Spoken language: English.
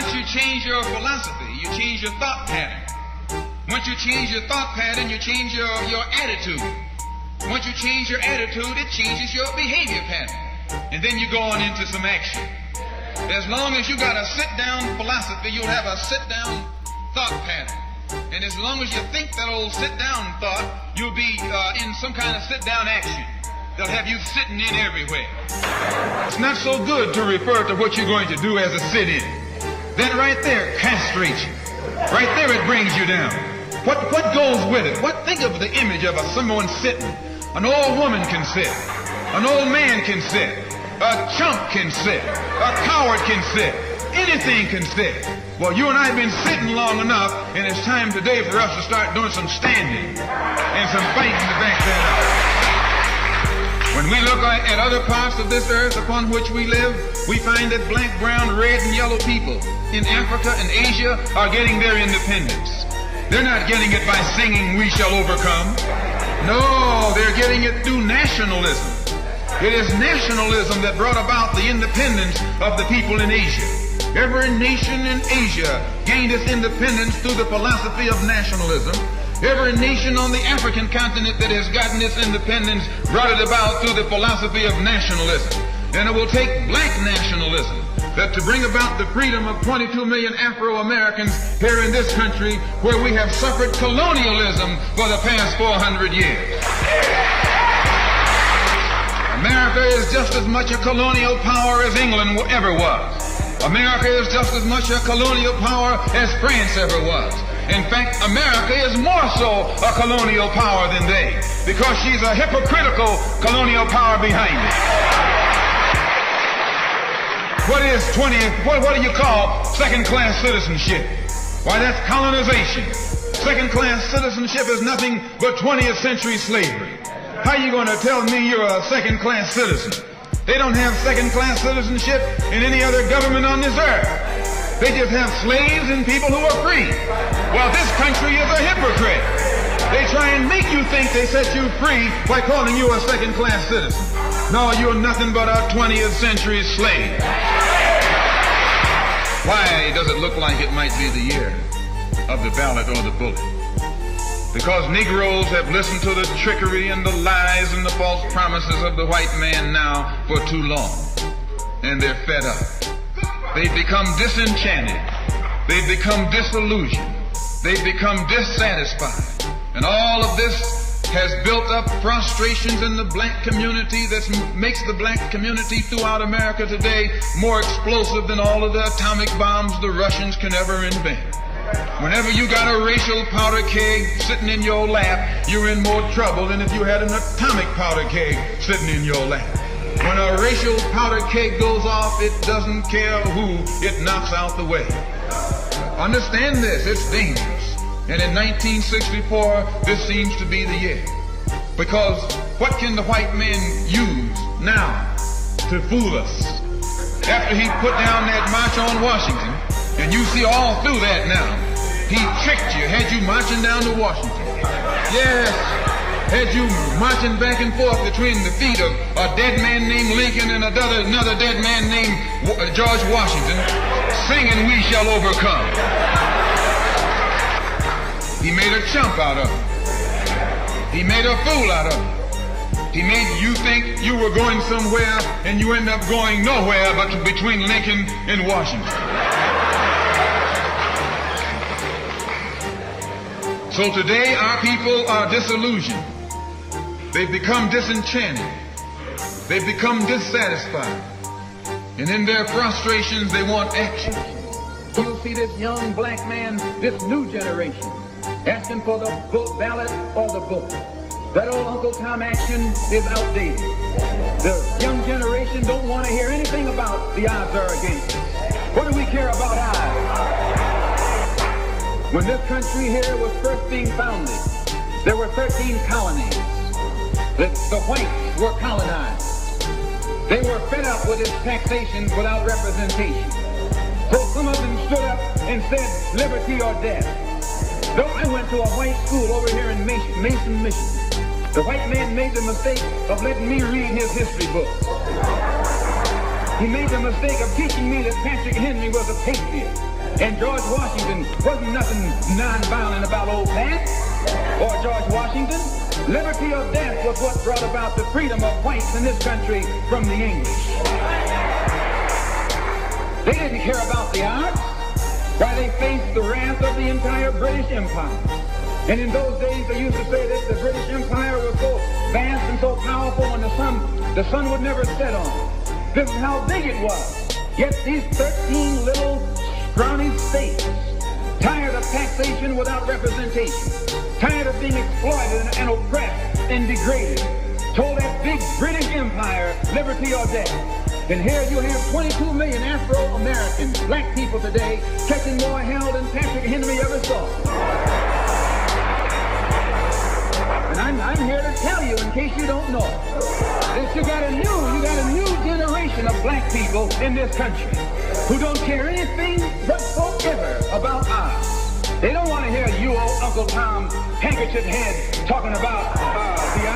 once you change your philosophy, you change your thought pattern. Once you change your thought pattern, you change your attitude. Once you change your attitude, it changes your behavior pattern. And then you go on into some action. As long as you got a sit-down philosophy, you'll have a sit-down thought pattern. And as long as you think that old sit-down thought, you'll be in some kind of sit-down action. They'll have you sitting in everywhere. It's not so good to refer to what you're going to do as a sit-in. That right there castrates you. Right there it brings you down. What goes with it? Think of the image of someone sitting. An old woman can sit. An old man can sit. A chump can sit. A coward can sit. Anything can sit. Well, you and I have been sitting long enough, and it's time today for us to start doing some standing and some fighting to back that up. When we look at other parts of this earth upon which we live, we find that black, brown, red, and yellow people in Africa and Asia are getting their independence. They're not getting it by singing, "We shall overcome." No, they're getting it through nationalism. It is nationalism that brought about the independence of the people in Asia. Every nation in Asia gained its independence through the philosophy of nationalism. Every nation on the African continent that has gotten its independence brought it about through the philosophy of nationalism. And it will take black nationalism that to bring about the freedom of 22 million Afro-Americans here in this country where we have suffered colonialism for the past 400 years. America is just as much a colonial power as England ever was. America is just as much a colonial power as France ever was. In fact, America is more so a colonial power than they, because she's a hypocritical colonial power behind it. What do you call second-class citizenship? Why, that's colonization. Second-class citizenship is nothing but 20th century slavery. How are you going to tell me you're a second-class citizen? They don't have second-class citizenship in any other government on this earth. They just have slaves and people who are free. Well, this country is a hypocrite. They try and make you think they set you free by calling you a second-class citizen. No, you're nothing but a 20th century slave. Why does it look like it might be the year of the ballot or the bullet? Because Negroes have listened to the trickery and the lies and the false promises of the white man now for too long. And they're fed up. They've become disenchanted. They've become disillusioned. They've become dissatisfied. And all of this has built up frustrations in the black community that makes the black community throughout America today more explosive than all of the atomic bombs the Russians can ever invent. Whenever you got a racial powder keg sitting in your lap, you're in more trouble than if you had an atomic powder keg sitting in your lap. When a racial powder keg goes off, it doesn't care who it knocks out the way. Understand this, it's dangerous. And in 1964, this seems to be the year. Because what can the white man use now to fool us? After he put down that march on Washington, and you see all through that now, he tricked you, had you marching down to Washington. Yes, had you marching back and forth between the feet of a dead man named Lincoln and another dead man named George Washington, singing "We Shall Overcome." He made a chump out of it. He made a fool out of it. He made you think you were going somewhere, and you end up going nowhere but between Lincoln and Washington. So today our people are disillusioned. They've become disenchanted. They've become dissatisfied. And in their frustrations, they want action. You'll see this young black man, this new generation, asking for the ballot or the book. That old Uncle Tom action is outdated. The young generation don't want to hear anything about the odds are against us. What do we care about odds? When this country here was first being founded, there were 13 colonies. The whites were colonized. They were fed up with this taxation without representation. So some of them stood up and said, "Liberty or death." So I went to a white school over here in Mason, Michigan. The white man made the mistake of letting me read his history book. He made the mistake of teaching me that Patrick Henry was a patriot. And George Washington wasn't nothing nonviolent about old Pat or George Washington. Liberty or death was what brought about the freedom of whites in this country from the English. They didn't care about the arts. Why, they faced the wrath of the entire British Empire. And in those days, they used to say that the British Empire was so vast and so powerful, and the sun would never set on it. This is how big it was. Yet these 13 little scrawny states, tired of taxation without representation, tired of being exploited and oppressed and degraded, told that big British Empire, liberty or death. And here you have 22 million Afro-Americans, black people today, catching more hell than Patrick Henry ever saw. And I'm here to tell you, in case you don't know, that you got a new generation of black people in this country who don't care anything whatsoever about ours. They don't want to hear you, old Uncle Tom, handkerchief head, talking about the